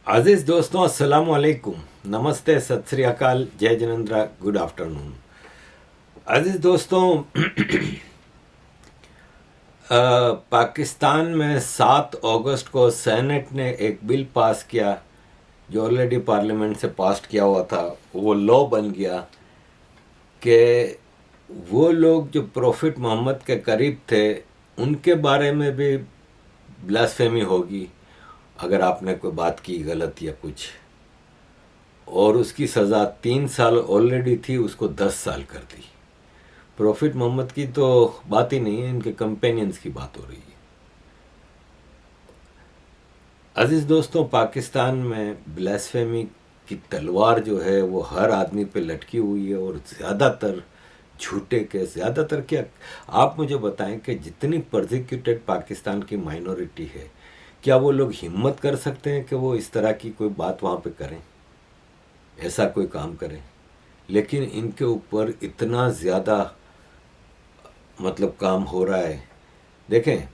अजीज दोस्तों, अस्सलाम वालेकुम, नमस्ते, सत श्री अकाल, जय जिनेंद्र, गुड आफ्टरनून। अजीज दोस्तों, पाकिस्तान में 7 अगस्त को सेनेट ने एक बिल पास किया जो ऑलरेडी पार्लियामेंट से पास किया हुआ था। वो लॉ बन गया कि वो लोग जो प्रोफिट मोहम्मद के करीब थे उनके बारे में भी ब्लास्फेमी होगी अगर आपने कोई बात की गलत या कुछ, और उसकी सज़ा 3 साल ऑलरेडी थी, उसको 10 साल कर दी। प्रॉफिट मोहम्मद की तो बात ही नहीं है, इनके कंपेनियंस की बात हो रही है। अजीज दोस्तों, पाकिस्तान में ब्लास्फेमी की तलवार जो है वो हर आदमी पे लटकी हुई है, और ज़्यादातर झूठे के, ज़्यादातर क्या, आप मुझे बताएं कि जितनी परसिक्यूटेड पाकिस्तान की माइनॉरिटी है, क्या वो लोग हिम्मत कर सकते हैं कि वो इस तरह की कोई बात वहाँ पे करें, ऐसा कोई काम करें? लेकिन इनके ऊपर इतना ज़्यादा मतलब काम हो रहा है। देखें,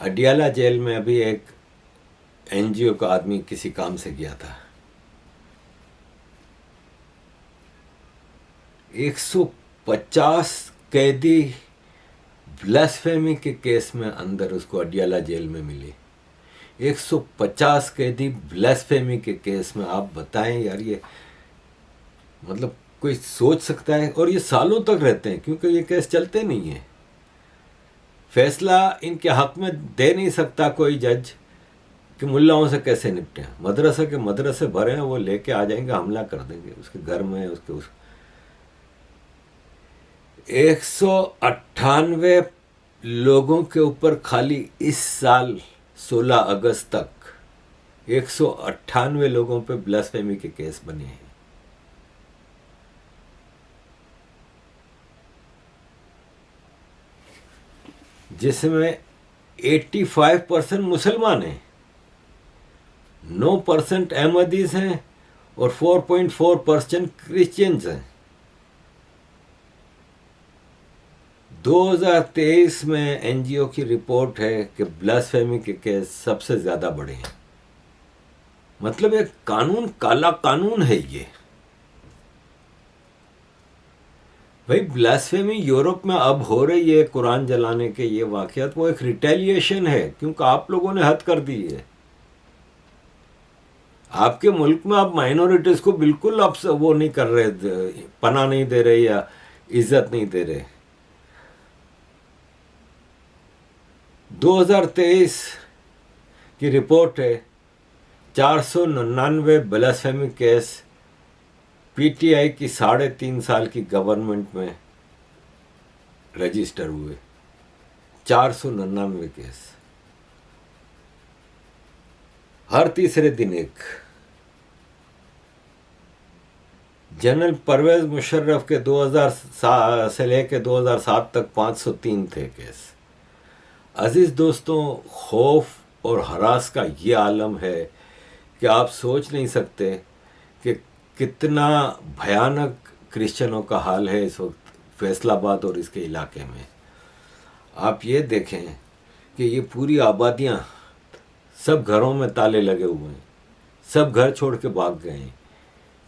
अडियाला जेल में अभी एक एनजीओ का आदमी किसी काम से गया था, 150 कैदी ब्लास्फेमी के केस में अंदर उसको अडियाला जेल में मिले। 150 कैदी ब्लास्फेमी के केस में। आप बताएं यार, ये मतलब कोई सोच सकता है? और ये सालों तक रहते हैं क्योंकि ये केस चलते नहीं है। फैसला इनके हक में दे नहीं सकता कोई जज कि मुल्लाओं से कैसे निपटे। मदरसा के मदरसे भरे हैं, वो लेके आ जाएंगे, हमला कर देंगे उसके घर में, उसके 198 लोगों के ऊपर खाली इस साल 16 अगस्त तक 198 लोगों पे ब्लास्फेमी के केस बने हैं। जिसमें 85% मुसलमान हैं, 9% अहमदीज हैं और 4.4% क्रिश्चियंस हैं। 2023 में एनजीओ की रिपोर्ट है कि ब्लास्फेमी के केस सबसे ज़्यादा बढ़े हैं। मतलब एक कानून, काला कानून है ये भाई। ब्लास्फेमी यूरोप में अब हो रही है, कुरान जलाने के ये वाक़यात, वो एक रिटेलिएशन है क्योंकि आप लोगों ने हद कर दी है। आपके मुल्क में आप माइनॉरिटीज़ को बिल्कुल आप वो नहीं कर रहे, पनाह नहीं दे रहे या इज्जत नहीं दे रहे। 2023 की रिपोर्ट है, 499 ब्लास्फेमी केस पीटीआई की 3.5 साल की गवर्नमेंट में रजिस्टर हुए। 499 केस, हर तीसरे दिन एक। जनरल परवेज मुशर्रफ के 2000 से लेकर 2007 तक 503 थे केस। अजीज दोस्तों, खौफ और हरास का ये आलम है कि आप सोच नहीं सकते कि कितना भयानक क्रिश्चियनों का हाल है इस वक्त फैसलाबाद और इसके इलाके में। आप ये देखें कि ये पूरी आबादियां, सब घरों में ताले लगे हुए हैं, सब घर छोड़ के भाग गए हैं,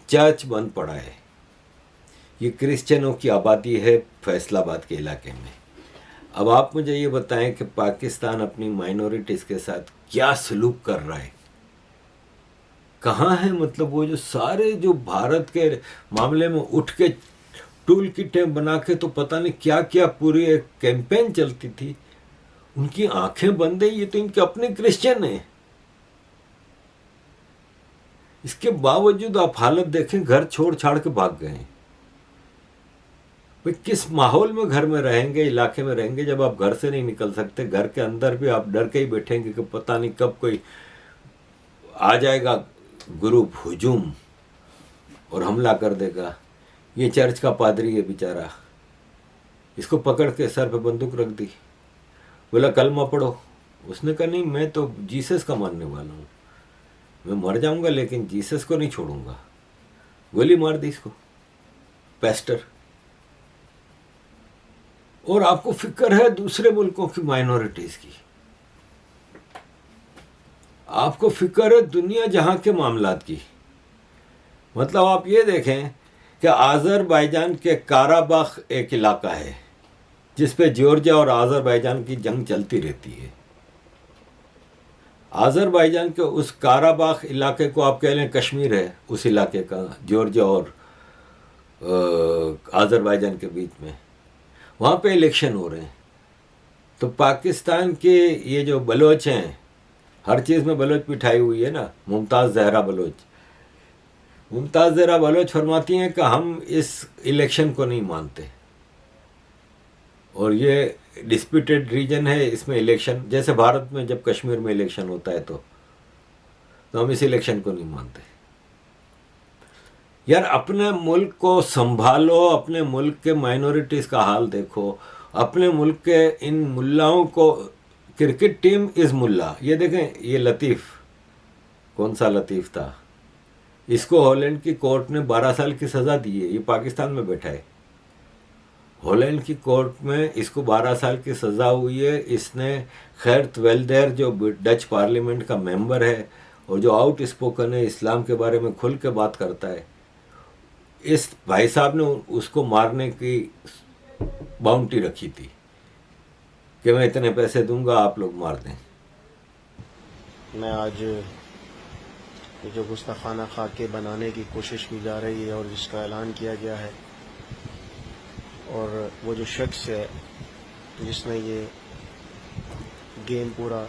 चर्च बंद पड़ा है। ये क्रिश्चियनों की आबादी है फैसलाबाद के इलाके में। अब आप मुझे ये बताएं कि पाकिस्तान अपनी माइनॉरिटीज़ के साथ क्या सलूक कर रहा है, कहाँ है? मतलब वो जो सारे जो भारत के मामले में उठ के टूल किटें बना के तो पता नहीं क्या क्या पूरी एक कैंपेन चलती थी, उनकी आंखें बंद है। ये तो इनके अपने क्रिश्चियन हैं। इसके बावजूद आप हालत देखें, घर छोड़ छाड़ के भाग गए हैं। भाई किस माहौल में घर में रहेंगे, इलाके में रहेंगे, जब आप घर से नहीं निकल सकते? घर के अंदर भी आप डर के ही बैठेंगे कि पता नहीं कब कोई आ जाएगा ग्रुप हुजूम और हमला कर देगा। ये चर्च का पादरी है बेचारा, इसको पकड़ के सर पे बंदूक रख दी, बोला कलमा पढ़ो। उसने कहा नहीं, मैं तो जीसस का मानने वाला हूँ, मैं मर जाऊंगा लेकिन जीसस को नहीं छोड़ूंगा। गोली मार दी इसको, पेस्टर। और आपको फिक्र है दूसरे मुल्कों की माइनॉरिटीज़ की? आपको फिक्र है दुनिया जहां के मामलात की। मतलब आप ये देखें कि आज़रबाईजान के काराबाख एक इलाका है जिस पे जॉर्जिया और आज़रबाईजान की जंग चलती रहती है। आज़रबाईजान के उस काराबाख इलाके को आप कह लें कश्मीर है, उस इलाके का, जॉर्जिया और आज़रबाईजान के बीच में, वहाँ पे इलेक्शन हो रहे हैं। तो पाकिस्तान के ये जो बलोच हैं, हर चीज़ में बलोच बिठाई हुई है ना, मुमताज़ ज़हरा बलोच फरमाती हैं कि हम इस इलेक्शन को नहीं मानते और ये डिस्प्यूटेड रीजन है, इसमें इलेक्शन, जैसे भारत में जब कश्मीर में इलेक्शन होता है तो हम इस इलेक्शन को नहीं मानते। यार अपने मुल्क को संभालो, अपने मुल्क के माइनॉरिटीज़ का हाल देखो, अपने मुल्क के इन मुल्लाओं को, क्रिकेट टीम इज़ मुल्ला, ये देखें, ये लतीफ़, कौन सा लतीफ़ था, इसको हॉलैंड की कोर्ट ने 12 साल की सज़ा दी है, ये पाकिस्तान में बैठा है। हॉलैंड की कोर्ट में इसको 12 साल की सज़ा हुई है। इसने खैरत वेल्देर जो डच पार्लियामेंट का मेंबर है और जो आउट स्पोकन है, इस्लाम के बारे में खुल के बात करता है, इस भाई साहब ने उसको मारने की बाउंटी रखी थी कि मैं इतने पैसे दूंगा, आप लोग मार दें। मैं आज ये जो गुस्ताखाना खाके बनाने की कोशिश की जा रही है और जिसका ऐलान किया गया है, और वो जो शख्स है जिसने ये गेम पूरा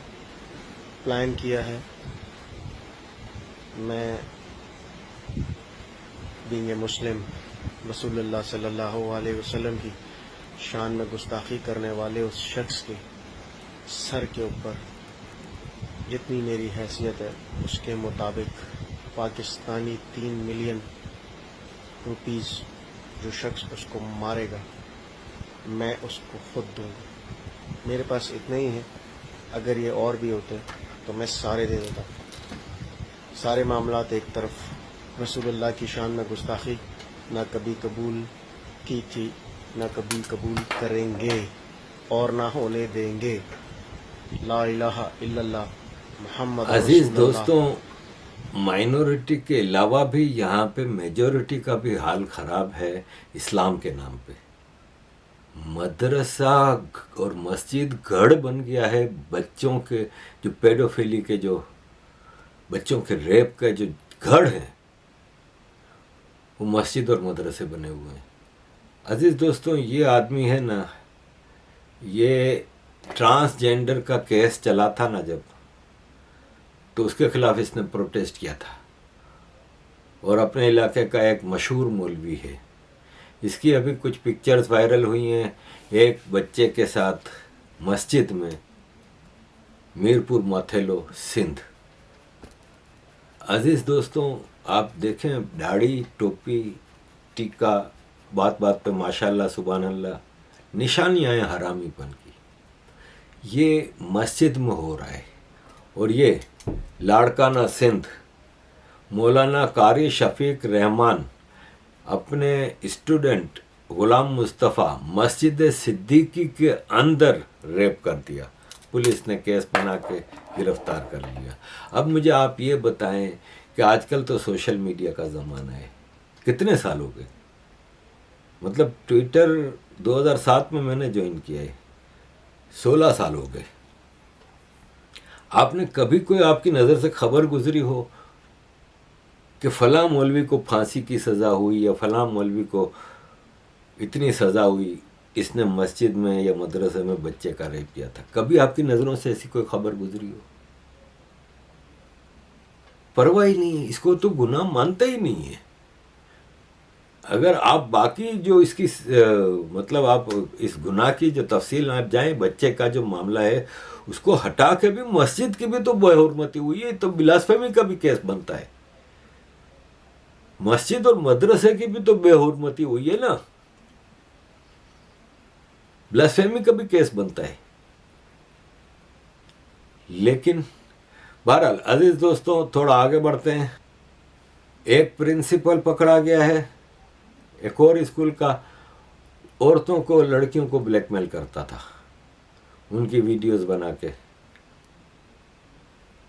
प्लान किया है, मैं बीइंग ए मुस्लिम रसूलुल्लाह सल्लल्लाहु अलैहि वसल्लम की शान में गुस्ताखी करने वाले उस शख्स के सर के ऊपर जितनी मेरी हैसियत है उसके मुताबिक पाकिस्तानी 3 मिलियन रुपीस जो शख्स उसको मारेगा मैं उसको खुद दूंगा। मेरे पास इतने ही है, अगर ये और भी होते तो मैं सारे दे देता। सारे मामलात एक तरफ, रसूलुल्लाह की शान में गुस्ताखी ना कभी कबूल की थी, ना कभी कबूल करेंगे और ना होने देंगे। ला इलाहा इल्लल्लाह मुहम्मद अजीज दोस्तों, माइनॉरिटी के अलावा भी यहाँ पे मेजॉरिटी का भी हाल ख़राब है इस्लाम के नाम पे। मदरसा और मस्जिद गढ़ बन गया है बच्चों के, जो पेडोफिली के, जो बच्चों के रेप के जो गढ़ हैं, वो मस्जिद और मदरसे बने हुए हैं। अजीज़ दोस्तों, ये आदमी है ना, ये ट्रांसजेंडर का केस चला था ना जब, तो उसके खिलाफ इसने प्रोटेस्ट किया था और अपने इलाके का एक मशहूर मौलवी है। इसकी अभी कुछ पिक्चर्स वायरल हुई हैं एक बच्चे के साथ मस्जिद में, मीरपुर माथेलो सिंध। अजीज़ दोस्तों, आप देखें, दाढ़ी, टोपी, टीका, बात बात पे माशाल्लाह सुभान अल्लाह, निशानियाँ हैं हरामीपन की। ये मस्जिद में हो रहा है और ये लाड़काना सिंध, मौलाना कारी शफीक रहमान अपने स्टूडेंट गुलाम मुस्तफ़ा मस्जिद सिद्दीकी के अंदर रेप कर दिया। पुलिस ने केस बना के गिरफ्तार कर लिया। अब मुझे आप ये बताएं कि आजकल तो सोशल मीडिया का ज़माना है, कितने साल हो गए, मतलब ट्विटर 2007 में मैंने ज्वाइन किया है, 16 साल हो गए। आपने कभी कोई आपकी नज़र से खबर गुजरी हो कि फ़लाँ मौलवी को फांसी की सज़ा हुई या फ़लाँ मौलवी को इतनी सज़ा हुई, इसने मस्जिद में या मदरसे में बच्चे का रेप किया था? कभी आपकी नज़रों से ऐसी कोई खबर गुजरी हो? परवाह ही नहीं है, इसको तो गुनाह मानता ही नहीं है। अगर आप बाकी जो इसकी मतलब आप इस गुनाह की जो तफसील आप जाएं, बच्चे का जो मामला है उसको हटा के भी मस्जिद की भी तो बेहुरमती हुई है, तो ब्लास्फेमी का भी केस बनता है। मस्जिद और मदरसे की भी तो बेहुरमती हुई है ना, ब्लास्फेमी का भी केस बनता है। लेकिन बहरहाल अजीज दोस्तों, थोड़ा आगे बढ़ते हैं। एक प्रिंसिपल पकड़ा गया है एक और स्कूल का, औरतों को, लड़कियों को ब्लैकमेल करता था, उनकी वीडियोस बना के।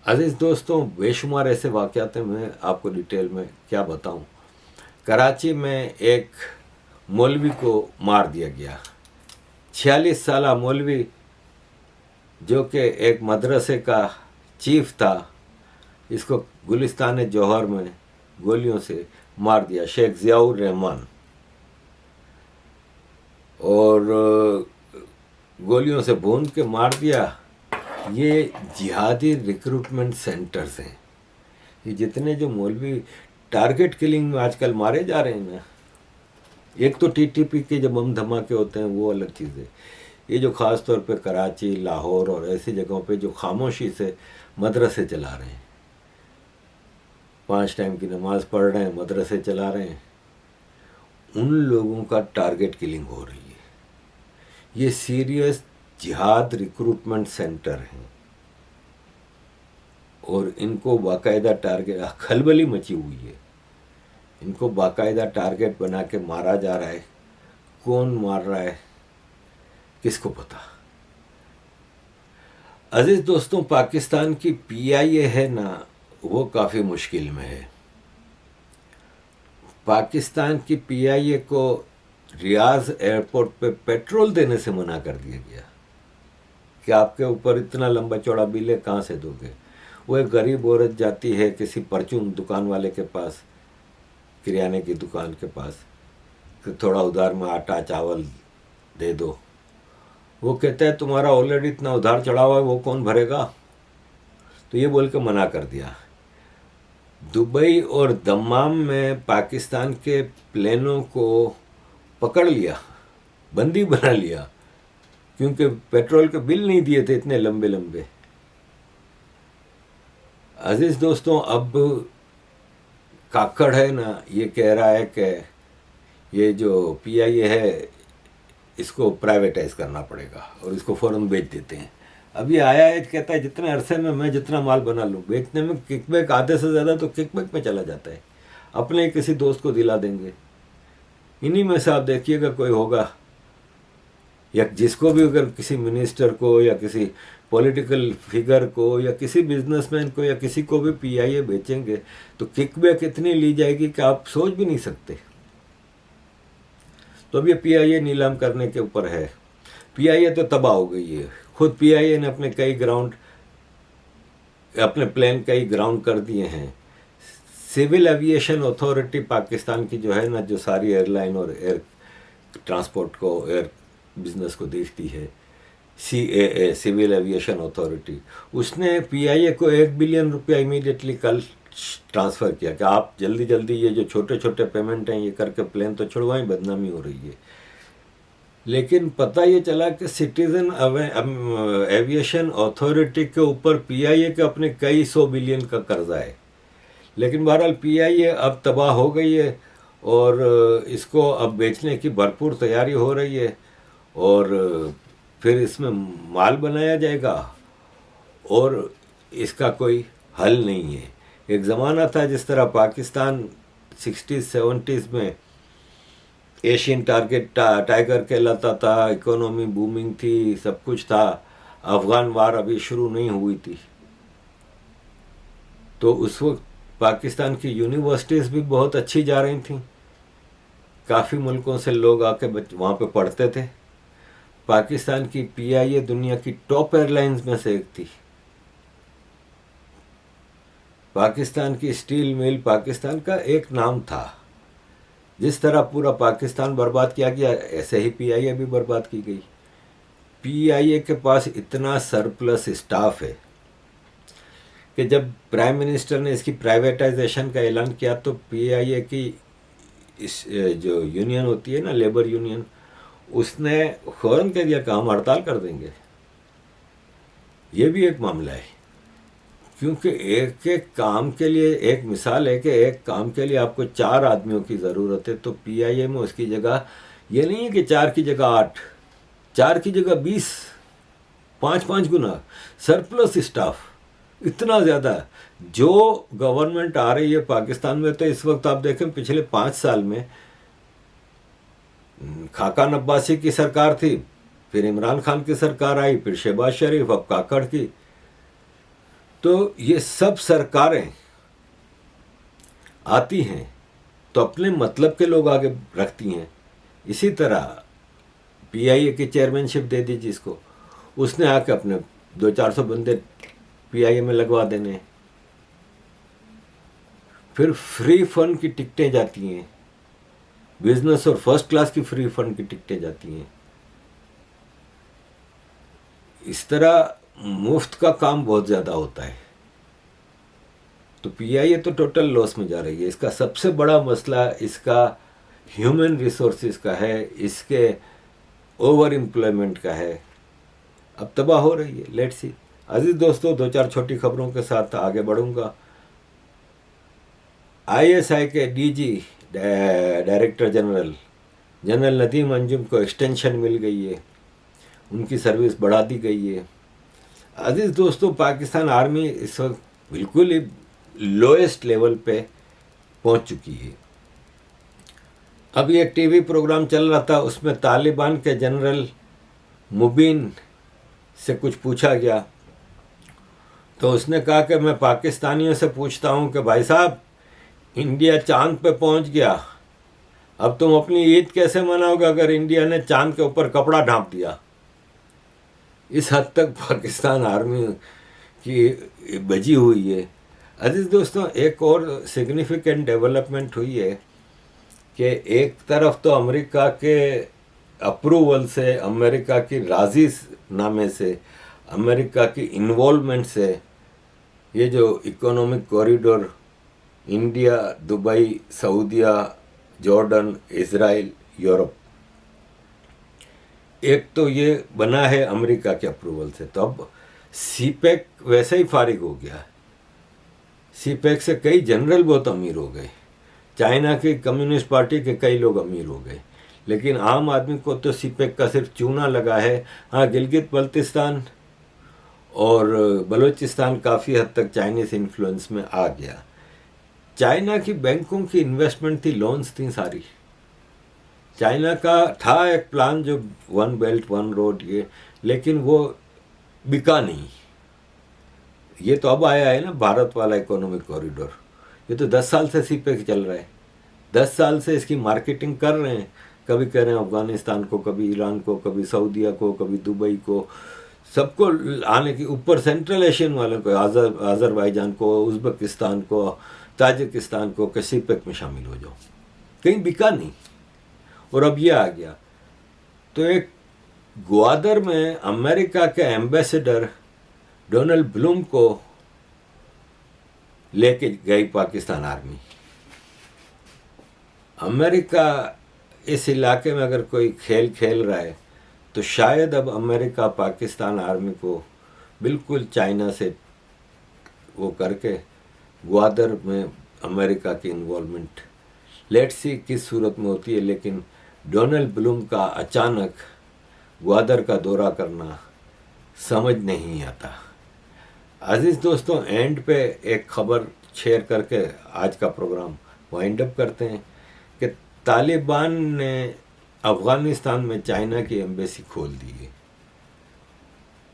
अजीज़ दोस्तों, बेशुमार ऐसे वाक़यात हैं, मैं आपको डिटेल में क्या बताऊं। कराची में एक मौलवी को मार दिया गया। 46 साला मौलवी जो कि एक मदरसे का चीफ था, इसको गुलिस्तान जौहर में गोलियों से मार दिया, शेख ज़ियाउर रहमान। और गोलियों से भून के मार दिया। ये जिहादी रिक्रूटमेंट सेंटर्स हैं। ये जितने जो मौलवी टारगेट किलिंग में आजकल मारे जा रहे हैं ना, एक तो टीटीपी के जो बम धमाके होते हैं वो अलग चीज़ है। ये जो ख़ास तौर पे कराची, लाहौर और ऐसी जगहों पे जो खामोशी से मदरसे चला रहे हैं, 5 टाइम की नमाज़ पढ़ रहे हैं, मदरसे चला रहे हैं, उन लोगों का टारगेट किलिंग हो रही है। ये सीरियस जिहाद रिक्रूटमेंट सेंटर हैं और इनको बाकायदा टारगेट, खलबली मची हुई है, इनको बाकायदा टारगेट बना के मारा जा रहा है। कौन मार रहा है, किसको पता। अजीज दोस्तों, पाकिस्तान की पीआईए है ना, वो काफ़ी मुश्किल में है। पाकिस्तान की पीआईए को रियाज एयरपोर्ट पे पेट्रोल देने से मना कर दिया गया कि आपके ऊपर इतना लंबा चौड़ा बिल है, कहाँ से दोगे। वो एक गरीब औरत जाती है किसी परचून दुकान वाले के पास, किराने की दुकान के पास, कि थोड़ा उधार में आटा चावल दे दो। वो कहता है तुम्हारा ऑलरेडी इतना उधार चढ़ा हुआ है, वो कौन भरेगा। तो ये बोल के मना कर दिया। दुबई और दम्माम में पाकिस्तान के प्लेनों को पकड़ लिया, बंदी बना लिया, क्योंकि पेट्रोल के बिल नहीं दिए थे इतने लंबे लंबे। अजीज दोस्तों, अब काकड़ है ना, ये कह रहा है कि ये जो पीआईए है इसको प्राइवेटाइज करना पड़ेगा और इसको फौरन बेच देते हैं। अब ये आया है, कहता है जितने अरसे में मैं जितना माल बना लूँ, बेचने में किकबैक आधे से ज़्यादा तो किकबैक में चला जाता है। अपने किसी दोस्त को दिला देंगे। इन्हीं में से आप देखिएगा कोई होगा, या जिसको भी, अगर किसी मिनिस्टर को या किसी पॉलिटिकल फिगर को या किसी बिजनेसमैन को या किसी को भी पीआईए बेचेंगे तो किकबैक इतनी ली जाएगी कि आप सोच भी नहीं सकते। तो अब ये पीआईए नीलाम करने के ऊपर है। पीआईए तो तबाह हो गई है। खुद पीआईए ने अपने प्लेन कई ग्राउंड कर दिए हैं। सिविल एविएशन अथॉरिटी पाकिस्तान की जो है ना, जो सारी एयरलाइन और एयर ट्रांसपोर्ट को, एयर बिजनेस को देखती है, CAA सिविल एविएशन अथॉरिटी, उसने पीआईए को $1 बिलियन इमीडिएटली कल ट्रांसफ़र किया कि आप जल्दी जल्दी ये जो छोटे छोटे पेमेंट हैं ये करके प्लेन तो छुड़वाएं, बदनामी हो रही है। लेकिन पता ये चला कि सिटीजन एविएशन अथॉरिटी के ऊपर पीआईए के अपने कई 100 बिलियन का कर्जा है। लेकिन बहरहाल पीआईए अब तबाह हो गई है और इसको अब बेचने की भरपूर तैयारी हो रही है और फिर इसमें माल बनाया जाएगा और इसका कोई हल नहीं है। एक ज़माना था जिस तरह पाकिस्तान 60s-70s में एशियन टाइगर कहलाता था, इकोनॉमी बूमिंग थी, सब कुछ था। अफगान वार अभी शुरू नहीं हुई थी, तो उस वक्त पाकिस्तान की यूनिवर्सिटीज़ भी बहुत अच्छी जा रही थी। काफ़ी मुल्कों से लोग आके वहाँ पे पढ़ते थे। पाकिस्तान की पीआईए दुनिया की टॉप एयरलाइंस में से एक थी। पाकिस्तान की स्टील मिल पाकिस्तान का एक नाम था। जिस तरह पूरा पाकिस्तान बर्बाद किया गया, ऐसे ही पीआईए भी बर्बाद की गई। पीआईए के पास इतना सरप्लस स्टाफ है कि जब प्राइम मिनिस्टर ने इसकी प्राइवेटाइजेशन का ऐलान किया तो पीआईए की इस जो यूनियन होती है ना, लेबर यूनियन, उसने फौरन कह दिया कि हम हड़ताल कर देंगे। ये भी एक मामला है, क्योंकि एक एक काम के लिए, एक मिसाल है कि एक काम के लिए आपको 4 आदमियों की ज़रूरत है, तो पीआईए में उसकी जगह ये नहीं है कि 4 की जगह 8, 4 की जगह 20, 5-5 गुना सरप्लस स्टाफ, इतना ज़्यादा। जो गवर्नमेंट आ रही है पाकिस्तान में, तो इस वक्त आप देखें पिछले 5 साल में खाकान अब्बासी की सरकार थी, फिर इमरान खान की सरकार आई, फिर शहबाज शरीफ, अब काकड़ की। तो ये सब सरकारें आती हैं तो अपने मतलब के लोग आगे रखती हैं। इसी तरह पीआईए की चेयरमैनशिप दे दी जिसको, उसने आके अपने 200-400 बंदे पीआईए में लगवा देने। फिर फ्री फंड की टिकटें जाती हैं, बिजनेस और फर्स्ट क्लास की फ्री फंड की टिकटें जाती हैं। इस तरह मुफ्त का काम बहुत ज़्यादा होता है। तो पीआईए तो टोटल लॉस में जा रही है। इसका सबसे बड़ा मसला इसका ह्यूमन रिसोर्सेज का है, इसके ओवर एम्प्लॉयमेंट का है। अब तबाह हो रही है। Let's see. अजीज दोस्तों, 2-4 छोटी खबरों के साथ आगे बढ़ूंगा। आईएसआई के DG director general Nadeem Anjum को एक्सटेंशन मिल गई है, उनकी सर्विस बढ़ा दी गई है। अजीज दोस्तों, पाकिस्तान आर्मी इस वक्त बिल्कुल ही लोएस्ट लेवल पे पहुंच चुकी है। अभी एक टीवी प्रोग्राम चल रहा था, उसमें तालिबान के जनरल मुबीन से कुछ पूछा गया तो उसने कहा कि मैं पाकिस्तानियों से पूछता हूं कि भाई साहब, इंडिया चांद पे पहुंच गया, अब तुम अपनी ईद कैसे मनाओगे अगर इंडिया ने चांद के ऊपर कपड़ा ढांप दिया। इस हद तक पाकिस्तान आर्मी की बजी हुई है। अजीज दोस्तों, एक और सिग्निफिकेंट डेवलपमेंट हुई है कि एक तरफ तो अमेरिका के अप्रूवल से, अमेरिका की राजी नामे से, अमेरिका की इन्वॉल्वमेंट से ये जो economic corridor India, Dubai, Saudia, Jordan, Israel, Europe, एक तो ये बना है अमेरिका के अप्रूवल से। तो अब सीपेक वैसे ही फारिग हो गया। सीपेक से कई जनरल बहुत अमीर हो गए, चाइना की कम्युनिस्ट पार्टी के कई लोग अमीर हो गए, लेकिन आम आदमी को तो सीपेक का सिर्फ चूना लगा है। हाँ, गिलगित बल्तिस्तान और बलूचिस्तान काफ़ी हद तक चाइनीज़ इन्फ्लुएंस में आ गया। चाइना की बैंकों की इन्वेस्टमेंट थी, लोन्स थी सारी। चाइना का था एक प्लान जो वन बेल्ट वन रोड ये, लेकिन वो बिका नहीं। ये तो अब आया है ना भारत वाला इकोनॉमिक कॉरिडोर। ये तो 10 साल से सीपेक चल रहा है। 10 साल से इसकी मार्केटिंग कर रहे हैं। कभी कह रहे हैं अफगानिस्तान को, कभी ईरान को, कभी सऊदिया को, कभी दुबई को, सबको आने की, ऊपर सेंट्रल एशियन वालों को, आज़रबाईजान को, उज़्बेकिस्तान को, ताजिकिस्तान को, कि सीपेक में शामिल हो जाओ। कहीं बिका नहीं और अब ये आ गया। तो एक ग्वादर में अमेरिका के एम्बेसडर डोनाल्ड ब्लूम को लेके गई पाकिस्तान आर्मी। अमेरिका इस इलाके में अगर कोई खेल खेल रहा है तो शायद अब अमेरिका पाकिस्तान आर्मी को बिल्कुल चाइना से वो करके ग्वादर में अमेरिका की इन्वॉल्वमेंट, लेट्स सी किस सूरत में होती है। लेकिन डोनाल्ड ब्लूम का अचानक ग्वादर का दौरा करना समझ नहीं आता। अजीज दोस्तों, एंड पे एक खबर शेयर करके आज का प्रोग्राम वाइंड अप करते हैं कि तालिबान ने अफगानिस्तान में चाइना की एम्बेसी खोल दी है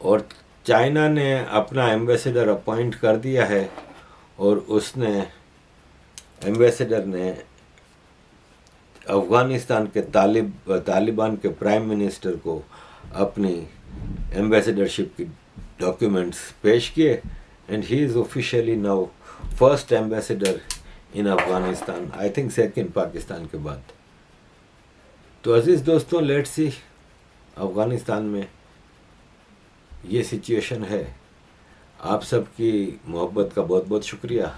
और चाइना ने अपना एम्बेसडर अपॉइंट कर दिया है और उसने, एम्बेसडर ने अफगानिस्तान के तालिबान के प्राइम मिनिस्टर को अपनी एम्बेसडरशिप की डॉक्यूमेंट्स पेश किए and he is officially now first ambassador in Afghanistan, I think second Pakistan के बाद। तो अजीज़ दोस्तों, लेट्स सी, अफगानिस्तान में ये सिचुएशन है। आप सबकी मोहब्बत का बहुत बहुत शुक्रिया।